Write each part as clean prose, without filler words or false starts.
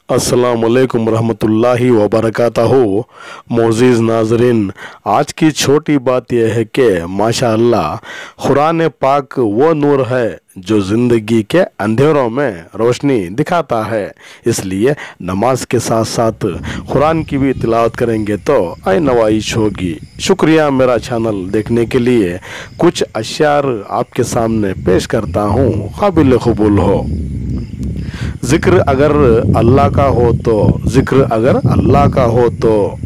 अस्सलाम वालेकुम रहमतुल्लाहि व बरकातहू। मोअज़्ज़िज़ नाज़रीन, आज की छोटी बात यह है कि माशाअल्लाह कुरान पाक वो नूर है जो ज़िंदगी के अंधेरों में रोशनी दिखाता है। इसलिए नमाज के साथ साथ कुरान की भी तिलावत करेंगे तो आय नवाइश होगी। शुक्रिया मेरा चैनल देखने के लिए। कुछ अश्यार आपके सामने पेश करता हूँ, काबिल क़बूल हो। ज़िक्र अगर अल्लाह का हो तो, ज़िक्र अगर अल्लाह का हो तो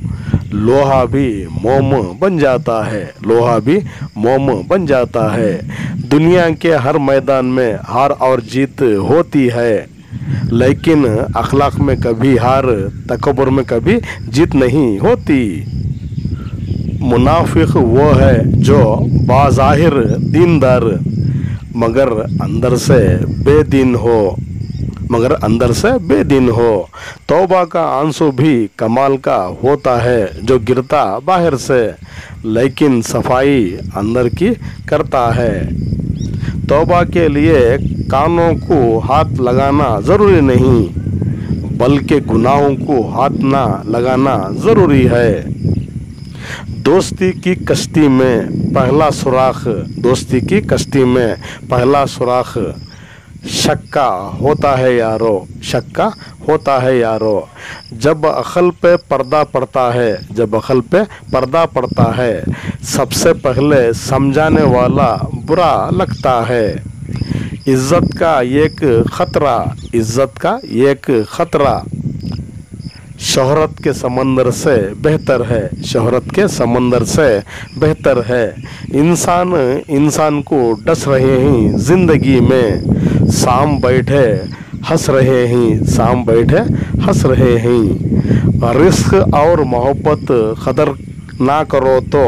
लोहा भी मोम बन जाता है, लोहा भी मोम बन जाता है। दुनिया के हर मैदान में हार और जीत होती है, लेकिन अखलाक में कभी हार, तकब्बुर में कभी जीत नहीं होती। मुनाफिक वो है जो बाज़ाहिर दीनदार मगर अंदर से बेदीन हो, मगर अंदर से बेदीन हो। तौबा का आंसू भी कमाल का होता है जो गिरता बाहर से, लेकिन सफाई अंदर की करता है। तौबा के लिए कानों को हाथ लगाना ज़रूरी नहीं, बल्कि गुनाहों को हाथ ना लगाना ज़रूरी है। दोस्ती की कश्ती में पहला सुराख, दोस्ती की कश्ती में पहला सुराख शक्का होता है यारो, शक्का होता है यारो। जब अक़ल पे पर्दा पड़ता है, जब अक़ल पे पर्दा पड़ता है, सबसे पहले समझाने वाला बुरा लगता है। इज़्ज़त का एक ख़तरा, इज़्ज़त का एक ख़तरा शोहरत के समंदर से बेहतर है, शोहरत के समंदर से बेहतर है। इंसान इंसान को डस रहे हैं ज़िंदगी में, साम बैठे हंस रहे हैं, साम बैठे हंस रहे हैं। रिस्क और मोहब्बत कदर ना करो तो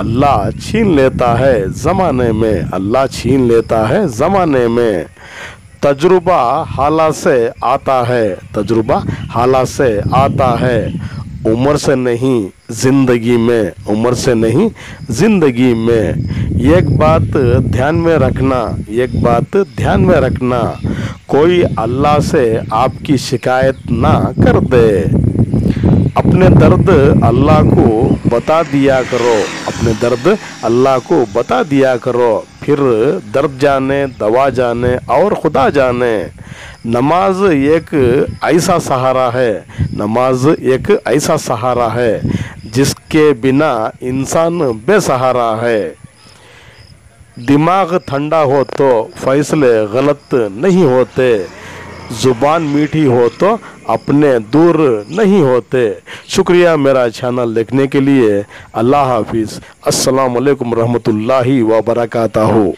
अल्लाह छीन लेता है ज़माने में, अल्लाह छीन लेता है ज़माने में। तजुर्बा हालात से आता है, तजुर्बा हालात से आता है। उम्र से नहीं ज़िंदगी में, उम्र से नहीं ज़िंदगी में। एक बात ध्यान में रखना, एक बात ध्यान में रखना, कोई अल्लाह से आपकी शिकायत ना कर दे। अपने दर्द अल्लाह को बता दिया करो, अपने दर्द अल्लाह को बता दिया करो, फिर दर्द जाने, दवा जाने और खुदा जाने। नमाज एक ऐसा सहारा है, नमाज एक ऐसा सहारा है जिसके बिना इंसान बेसहारा है। दिमाग ठंडा हो तो फैसले गलत नहीं होते, ज़ुबान मीठी हो तो अपने दूर नहीं होते। शुक्रिया मेरा चैनल देखने के लिए। अल्लाह हाफिज़। अस्सलाम वालेकुम रहमतुल्लाहि व बरकातहू।